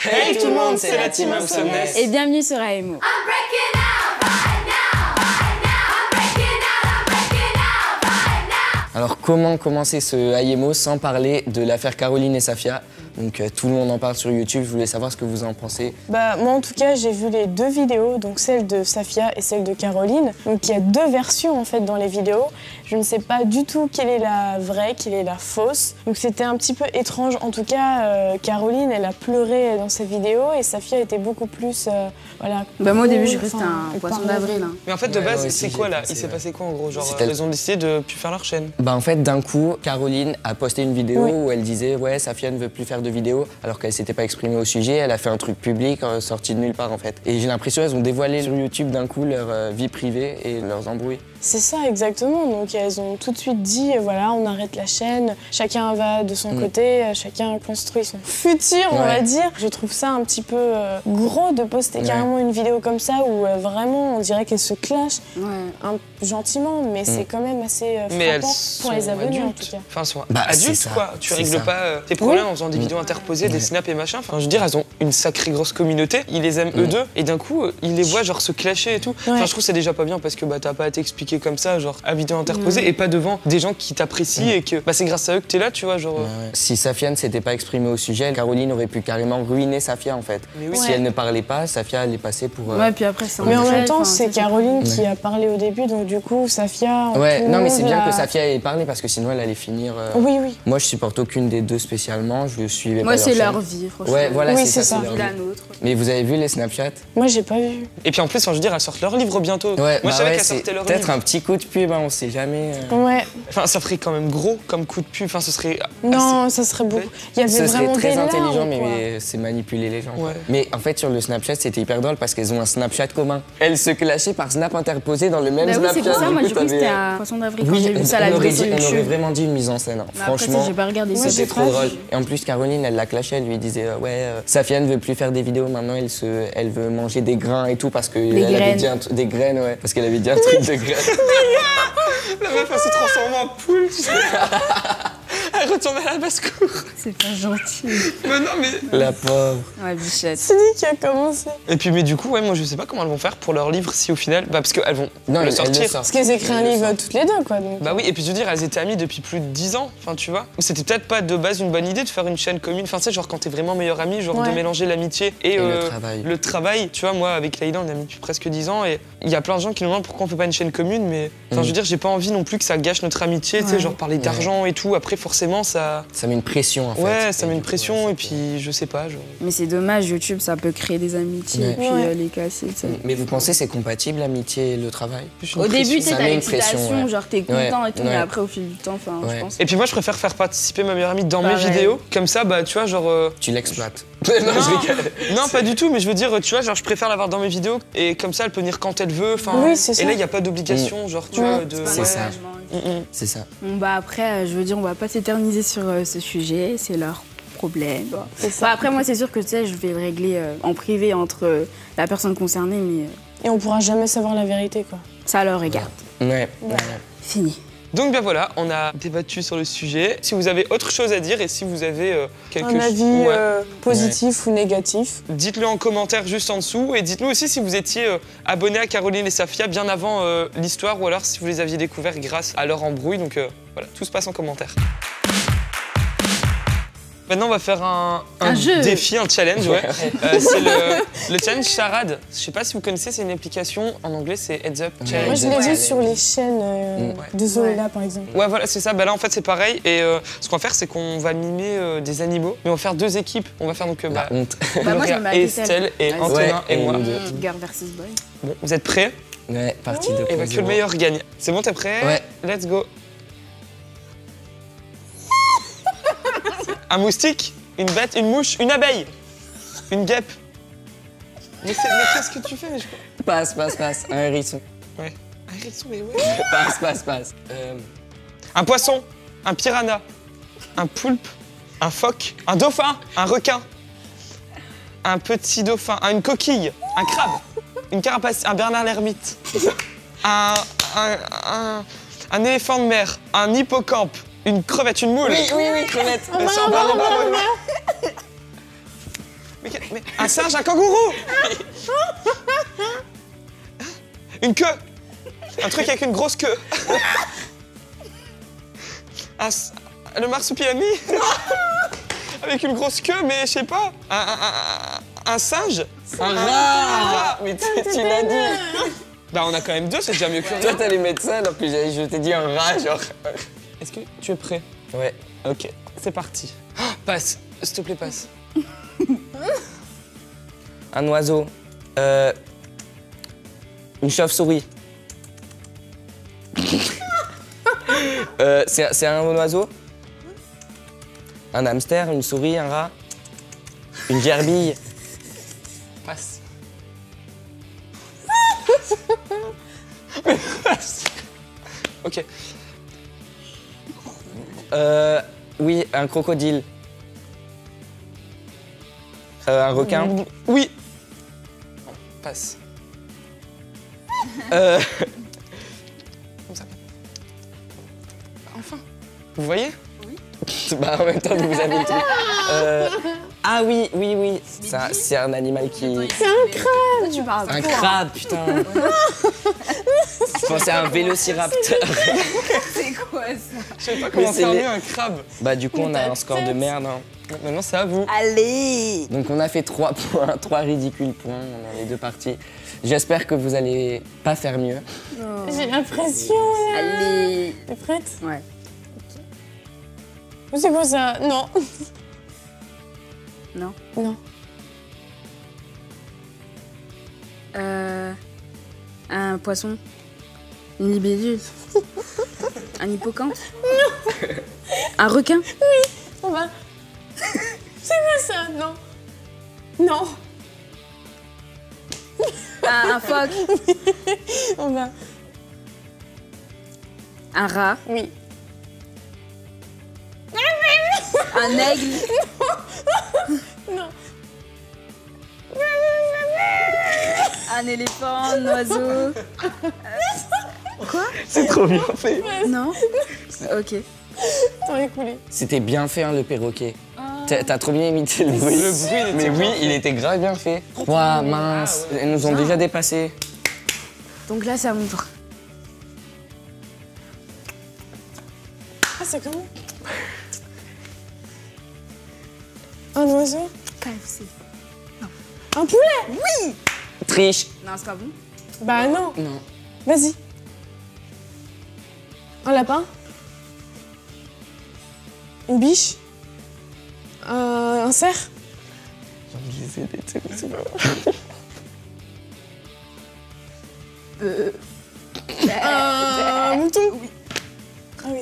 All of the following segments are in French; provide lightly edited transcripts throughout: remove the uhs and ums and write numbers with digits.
Hey tout le monde, c'est la team Insomnes. Et bienvenue sur AMO. Alors comment commencer ce AMO sans parler de l'affaire Caroline et Safia? Donc tout le monde en parle sur YouTube, je voulais savoir ce que vous en pensez. Moi en tout cas j'ai vu les deux vidéos, donc celle de Safia et celle de Caroline. Donc il y a deux versions en fait dans les vidéos. Je ne sais pas du tout quelle est la vraie, quelle est la fausse. Donc c'était un petit peu étrange. En tout cas Caroline elle a pleuré dans cette vidéo et Safia était beaucoup plus voilà. Moi au début j'ai cru que c'était un poisson d'avril. Hein. Mais en fait de base c'est quoi là? Il s'est passé quoi en gros? Genre ils ont décidé de plus faire leur chaîne. En fait d'un coup Caroline a posté une vidéo où elle disait ouais Safia ne veut plus faire de vidéos alors qu'elle s'était pas exprimée au sujet, elle a fait un truc public sorti de nulle part en fait. Et j'ai l'impression qu'elles ont dévoilé sur YouTube d'un coup leur vie privée et leurs embrouilles. C'est ça exactement, donc elles ont tout de suite dit voilà on arrête la chaîne, chacun va de son côté, chacun construit son futur on va dire. Je trouve ça un petit peu gros de poster carrément une vidéo comme ça où vraiment on dirait qu'elles se clashent gentiment mais c'est quand même assez frappant pour les abonnés en tout cas. Enfin elles sont adultes quoi, tu règles pas tes problèmes en faisant des vidéos interposées, des snaps et machin. Enfin je veux dire elles ont une sacrée grosse communauté, ils les aiment eux deux et d'un coup ils les voient genre se clasher et tout. Enfin je trouve c'est déjà pas bien parce que t'as pas à t'expliquer comme ça, genre à vidéo interposée et pas devant des gens qui t'apprécient et que c'est grâce à eux que t'es là, tu vois, genre. Si Safia ne s'était pas exprimée au sujet, Caroline aurait pu carrément ruiner Safia en fait. Si elle ne parlait pas, Safia allait passer pour. Puis après c'est. Mais en même temps, c'est Caroline qui a parlé au début, donc du coup Safia. Non mais c'est bien que Safia ait parlé parce que sinon elle allait finir. Oui. Moi je supporte aucune des deux spécialement, je suivais pas. Moi c'est leur vie, franchement. Ouais, voilà, c'est ça. La nôtre. Mais vous avez vu les Snapchats? Moi j'ai pas vu. Et puis en plus, je veux dire, elles sortent leur livre bientôt. Moi je savais qu'elles sortaient leur livre. Peut-être un petit coup de pub, on sait jamais. Enfin, ça ferait quand même gros comme coup de pub. Enfin, ce serait. Non, ça serait beaucoup. Il y avait ce serait vraiment très des intelligent, larmes, mais c'est manipuler les gens. Mais en fait, sur le Snapchat, c'était hyper drôle parce qu'elles ont un Snapchat commun. Elles se clashaient par snap interposé dans le même Snapchat. Oui, c'est pour ça, moi j'ai cru que c'était un poisson d'avril quand j'ai vu ça à la vidéo sur YouTube. On aurait vraiment dit une mise en scène. Franchement, j'ai pas regardé ça. C'était trop drôle. Et en plus, Caroline, elle la clashait, elle lui disait Safia ne veut plus faire des vidéos, maintenant elle veut manger des grains et tout parce que elle avait dit des graines, parce qu'elle avait dit un truc de graines. La meuf, elle se transforme en poule, tu sais. Elle retourne à la basse-cour. C'est pas gentil. Mais non, mais. La pauvre. Ouais, bichette. C'est lui qui a commencé. Et puis, mais du coup, moi, je sais pas comment elles vont faire pour leur livre si au final. Parce qu'elles vont le sortir. Parce qu'elles écrivent un livre toutes les deux, quoi. Donc. Oui, et puis je veux dire, elles étaient amies depuis plus de 10 ans, enfin, tu vois. C'était peut-être pas de base une bonne idée de faire une chaîne commune. Enfin, tu sais, genre quand t'es vraiment meilleure amie, genre de mélanger l'amitié et le travail. Tu vois, moi, avec Layla, on est amis depuis presque 10 ans et il y a plein de gens qui nous demandent pourquoi on fait pas une chaîne commune, mais. Enfin, je veux dire, j'ai pas envie non plus que ça gâche notre amitié, tu sais, genre parler d'argent et tout. Après, forcément, ça. Ça met une pression en fait. Ouais, ça met une pression et puis je sais pas. Genre... Mais c'est dommage, YouTube ça peut créer des amitiés et puis les casser. Mais vous pensez c'est compatible l'amitié et le travail? Au début t'as l'excitation, genre t'es content et tout, mais après au fil du temps, enfin je pense. Et puis moi je préfère faire participer ma meilleure amie dans mes vidéos, comme ça tu vois genre. Tu l'exploites. Non, pas du tout, mais je veux dire, tu vois, genre je préfère l'avoir dans mes vidéos et comme ça elle peut venir quand elle veut. Et là il y a pas d'obligation, genre tu vois de. C'est ça. C'est ça. Bon après, je veux dire, on va pas s'éterniser sur ce sujet, c'est leur problème. Après moi c'est sûr que tu sais, je vais le régler en privé entre la personne concernée, mais. Et on pourra jamais savoir la vérité, quoi. Ça leur regarde. Fini. Donc voilà, on a débattu sur le sujet. Si vous avez autre chose à dire et si vous avez un avis positif ou négatif, dites-le en commentaire juste en dessous et dites-nous aussi si vous étiez abonné à Caroline et Safia bien avant l'histoire ou alors si vous les aviez découverts grâce à leur embrouille. Donc voilà, tout se passe en commentaire. Maintenant, on va faire un défi, un challenge. C'est le challenge charade. Je sais pas si vous connaissez, c'est une application. En anglais, c'est Heads Up Challenge. Moi, je l'ai vu sur les chaînes de Zoéla, par exemple. Ouais, voilà, c'est ça. Là, en fait, c'est pareil. Et ce qu'on va faire, c'est qu'on va mimer des animaux. Mais on va faire deux équipes. On va faire donc moi, et Estelle et Antonin et moi. Girl versus boy. Bon, vous êtes prêts? Ouais, partie de. Et que le meilleur gagne. C'est bon, t'es prêt? Ouais. Let's go. Un moustique, une bête, une mouche, une abeille, une guêpe. Mais qu'est-ce que tu fais? Passe. Un hérisson. Ouais. Un hérisson, mais ouais. Passe. Un poisson, un piranha, un poulpe, un phoque, un dauphin, un requin, un petit dauphin, une coquille, un crabe, une carapace, un Bernard l'ermite, un éléphant de mer, un hippocampe, une crevette, une moule. Oui, crevette. Mais Mais un singe, un kangourou. Une queue. Un truc avec une grosse queue. Le marsupilami. Avec une grosse queue, mais je sais pas. Un singe. Un rat. Mais tu l'as dit. Bah on a quand même 2, c'est déjà mieux que rien. Toi t'allais mettre ça alors que je t'ai dit un rat, genre. Est-ce que tu es prêt? Ouais. Ok, c'est parti. Oh, passe, s'il te plaît, passe. Un oiseau. Une chauve-souris. C'est un oiseau. Un hamster, une souris, un rat. Une gerbille. Passe. Ok. Oui, un crocodile. Un requin. Oui. Passe. Euh, Comme ça. Enfin. Vous voyez? Bah en même temps, vous avez le truc. Ah oui. C'est un animal qui... C'est un crabe. Tu parles Un crabe, putain. Je pensais à un vélociraptor. C'est quoi ça? Je sais pas comment c'est faire les- mieux un crabe. Bah du coup, on a un score de merde. Hein. Maintenant, c'est à vous. Allez! Donc on a fait 3 points, 3 ridicules points dans les 2 parties. J'espère que vous allez pas faire mieux. J'ai l'impression là. Allez! T'es prête? Ouais. C'est quoi ça? Non. Non? Non. Un poisson? Une libellule? Un hippocampe? Non! Un requin? On va. C'est quoi ça? Non. Non. Un phoque? On va. Un rat? Oui. Un aigle? Non. Un éléphant? Un oiseau? Quoi? C'est trop bien fait. Non? Ok. T'en es coulé. C'était bien fait, hein, le perroquet. T'as trop bien imité le bruit. Le bruit, il était Mais oui, bien il était grave bien fait. 3, mince. Ils nous ont déjà dépassés. Donc là, c'est à mon tour. Ah, c'est comment? Un oiseau? KFC. Un poulet? Triche. Non, c'est pas bon. Bah non. Non. Vas-y. Un lapin? Une biche? Un cerf? Un mouton? Oui. Ah oui.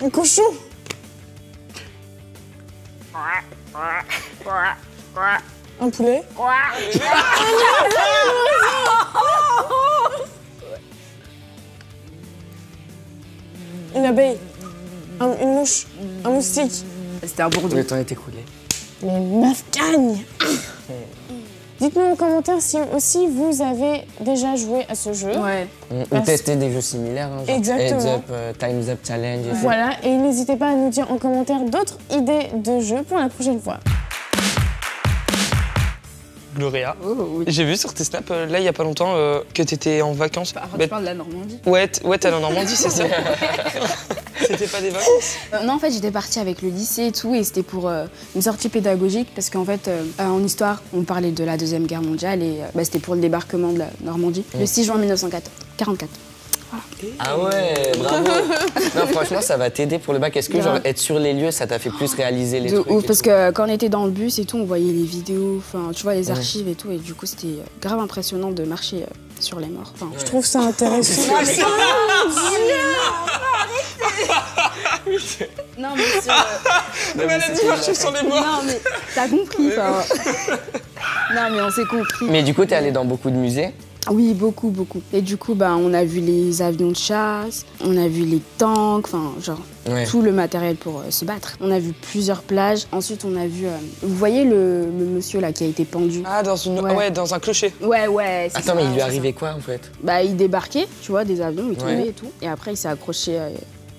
Un cochon? Un poulet? Une abeille? Une mouche? Un moustique? C'était un bourdon. Le temps est écoulé. Les meufs gagnent. Dites-nous en commentaire si aussi vous avez déjà joué à ce jeu. Ouais. On testait des jeux similaires, hein, genre Exactement. Heads Up, Time's Up Challenge. et Voilà, et n'hésitez pas à nous dire en commentaire d'autres idées de jeux pour la prochaine fois. Gloria. Oh oui. J'ai vu sur tes snaps, là, il y a pas longtemps, que t'étais en vacances. Par contre, Bah, tu parles de la Normandie. ouais, t'es allé en Normandie, c'est ça? C'était pas des vacances? Non, en fait, j'étais partie avec le lycée et tout, et c'était pour une sortie pédagogique, parce qu'en fait, en histoire, on parlait de la Deuxième Guerre mondiale, et c'était pour le débarquement de la Normandie, le 6 juin 1944. Ah ouais, bravo. Non, franchement, ça va t'aider pour le bac. Est-ce que genre, être sur les lieux, ça t'a fait plus réaliser les De trucs ouf, et parce tout que quand on était dans le bus et tout, on voyait les vidéos, enfin, tu vois, les archives et tout, et du coup, c'était grave impressionnant de marcher sur les morts. Enfin, Je trouve ça intéressant. non, mais sur... Mais elle a dit marcher sur les morts. Non, mais t'as compris, enfin... Non, mais on s'est compris. Mais du coup, t'es allé dans beaucoup de musées. Oui, beaucoup, beaucoup. Et du coup, on a vu les avions de chasse, on a vu les tanks, enfin, genre, Ouais. tout le matériel pour se battre. On a vu plusieurs plages. Ensuite, on a vu... vous voyez le monsieur, là, qui a été pendu? Ah, dans un clocher. Ouais, c'est Attends, ça, mais il lui c'est arrivait quoi, en fait? ça. Bah, il débarquait, tu vois, des avions, il tombait Ouais. et tout. Et après, il s'est accroché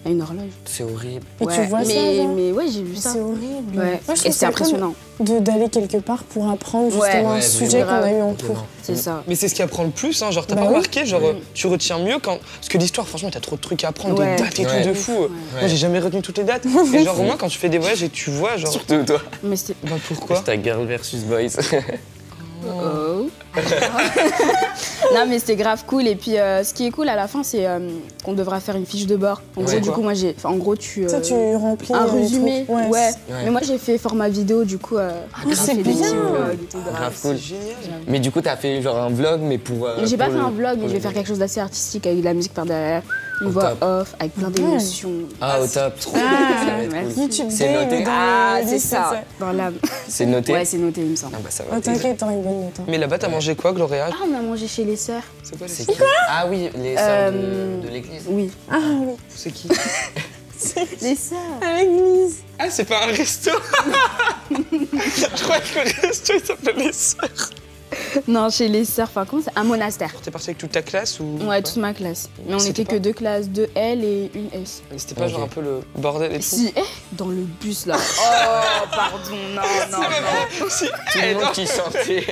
Il y a une horloge. C'est horrible. Et tu vois ça, genre mais ouais, j'ai vu ça. C'est horrible. Ouais. Et c'est impressionnant. D'aller quelque part pour apprendre justement un sujet qu'on a eu en cours. C'est ça. Mais c'est ce qui apprend le plus, hein. Genre, t'as pas remarqué, genre, tu retiens mieux quand. Parce que l'histoire, franchement, t'as trop de trucs à apprendre, des dates et tout de fou. Moi, j'ai jamais retenu toutes les dates. Et genre, au moins, quand tu fais des voyages et tu vois, genre. Surtout toi. Mais c'était. Bah, pourquoi? C'est ta girl versus boys. Oh. Non mais c'était grave cool et puis ce qui est cool à la fin c'est qu'on devra faire une fiche de bord. En gros du coup moi j'ai, en gros tu remplis un résumé. Ouais. Mais moi j'ai fait format vidéo du coup. C'est bien. Grave cool. Mais du coup t'as fait genre un vlog mais pour. J'ai pas fait un vlog mais je vais faire quelque chose d'assez artistique avec de la musique par derrière, une voix off avec plein d'émotions. Ah au top. Trop. C'est noté. Ah c'est ça. Dans l'âme. C'est noté. Ouais c'est noté il me semble. Ah bah ça va. T'inquiète, t'auras une bonne note. Mais là-bas, t'as mangé quoi, Gloria? Ah on a mangé chez les sœurs. C'est quoi les C'est qui? Ah oui, les sœurs de l'église. Oui. Ah oui. C'est qui? Les sœurs. À l'église. Ah, c'est pas un resto. Je crois que le resto, il s'appelle les sœurs. Non, chez les sœurs, enfin, comment c'est un monastère. T'es parti avec toute ta classe ou? Ouais, toute ma classe. Mais on C'était était pas- que 2 classes, 2 L et une S. C'était pas genre un peu le bordel et tout? Si, dans le bus là. Oh, pardon, non. Si, Tout le monde qui chantait.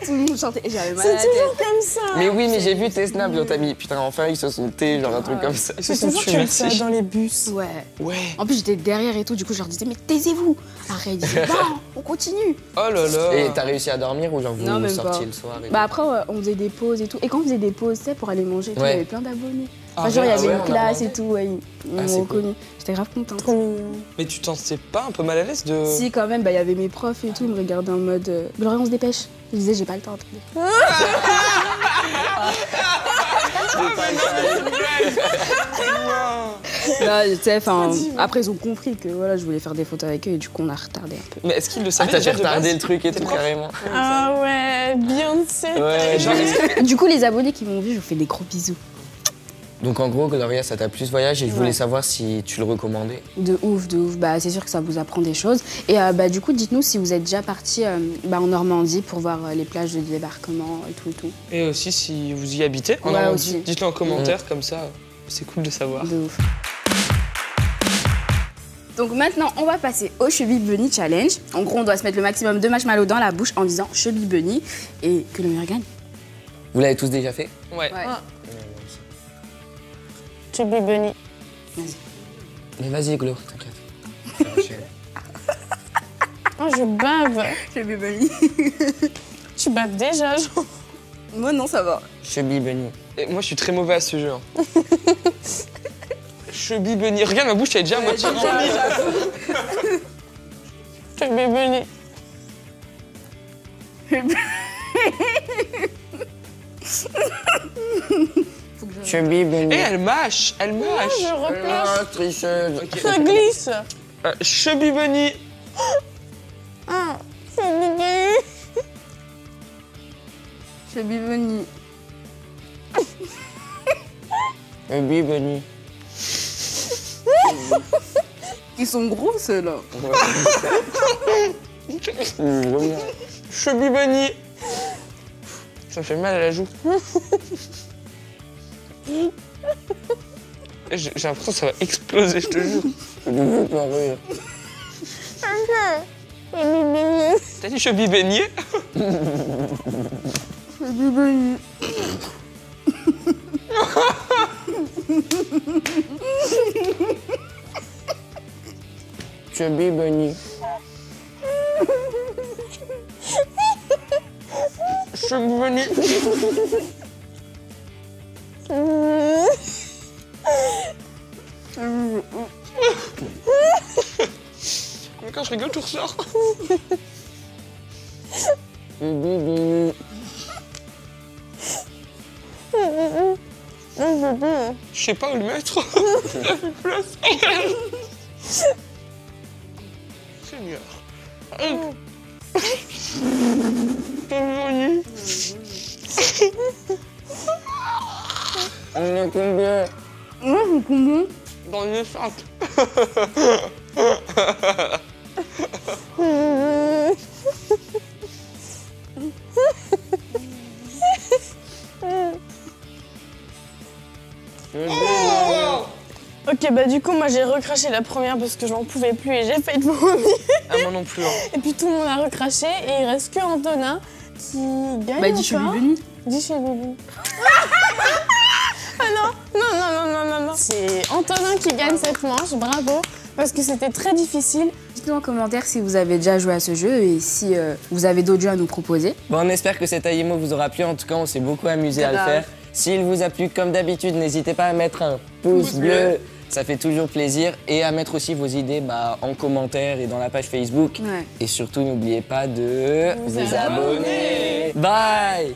Tout le monde chantait et j'avais mal à C'est la tête. toujours comme ça. Mais oui, mais j'ai vu tes snaps, genre t'as mis putain enfin ils se sont tés, genre un truc comme ça. C'est C'est toujours comme ça dans les bus. Ouais. Ouais. En plus, j'étais derrière et tout, du coup, je leur disais, mais taisez-vous. Après, ils disaient, non, on continue. Oh là là. Et t'as réussi à dormir ou genre vous Non, même sortiez pas. le soir et Bah après, on faisait des pauses et tout. Et quand on faisait des pauses, tu sais, pour aller manger, et tout, il y avait plein d'abonnés. Enfin, genre, il y avait une classe et tout, ouais, ils m'ont c'est reconnu. J'étais grave contente. Trop mignon. Mais tu t'en sais pas un peu mal à l'aise de. Si, quand même, bah, il y avait mes profs et tout, ils me regardaient en mode Gloria, on se dépêche. Je disais, j'ai pas le temps. Là, tu sais, enfin, après, ils ont compris que voilà, je voulais faire des photos avec eux et du coup, on a retardé un peu. Mais est-ce qu'ils le Ah savaient t'as déjà fait de base? retarder le truc et T'es tout prof? carrément. Ah ouais, Beyoncé. Ouais, Genre, est-ce que- Du coup, les abonnés qui m'ont vu, je vous fais des gros bisous. Donc en gros Gloria ça t'a plus voyage et je voulais savoir si tu le recommandais. De ouf, de ouf. Bah, c'est sûr que ça vous apprend des choses. Et bah, du coup, dites-nous si vous êtes déjà parti bah, en Normandie pour voir les plages de débarquement et tout et tout. Et aussi si vous y habitez en Ouais, Normandie, aussi. dites-le en commentaire comme ça, c'est cool de savoir. De ouf. Donc maintenant, on va passer au Chubby Bunny Challenge. En gros, on doit se mettre le maximum de marshmallows dans la bouche en disant Chubby Bunny et que le meilleur gagne. Vous l'avez tous déjà fait? Ouais. Chubby Bunny. Mais vas-y Glo, t'inquiète. Oh, je bave. Chubby Bunny. Tu baves déjà, genre. Moi, non, ça va. Chubby Bunny. Et moi je suis très mauvais à ce jeu. Hein. Chubby Bunny. Regarde ma bouche, elle est déjà à moitié remplie. Chubby Bunny. Chubby Bunny. Et elle mâche, elle mâche. Je repleure. Ah, tricheuse. Ça glisse. Chubby Bunny. Ah, Chubby Bunny. Chubby Bunny. Chubby Bunny. Ils sont gros, ceux-là. Vraiment. Chubby Bunny. Ça me fait mal à la joue. J'ai l'impression que ça va exploser, je te jure. Je veux pas rire. T'as dit Chubby Bunny? Chubby Bunny. Chubby Bunny. Chubby Bunny. Mais quand je rigole, tout ressort. Chubby Bunny. Je sais pas où le mettre. Il a plus de place. Seigneur. Chubby Bunny. On est combien? Combien? Dans une sac. Ok, Ok, bah du coup, moi j'ai recraché la première parce que j'en pouvais plus et j'ai failli vomir. Ah, moi non plus. Hein. Et puis tout le monde a recraché et il reste que Antonin qui gagne. Bah, dis je suis Bibi. Dis je suis Bibi. Ah non. C'est Antonin qui gagne cette manche, bravo. Parce que c'était très difficile. Dites-nous en commentaire si vous avez déjà joué à ce jeu et si vous avez d'autres jeux à nous proposer. Bon, on espère que cet AIMO vous aura plu. En tout cas, on s'est beaucoup amusé à le faire. S'il vous a plu, comme d'habitude, n'hésitez pas à mettre un pouce bleu. Ça fait toujours plaisir. Et à mettre aussi vos idées en commentaire et dans la page Facebook. Ouais. Et surtout, n'oubliez pas de vous abonner. Bye.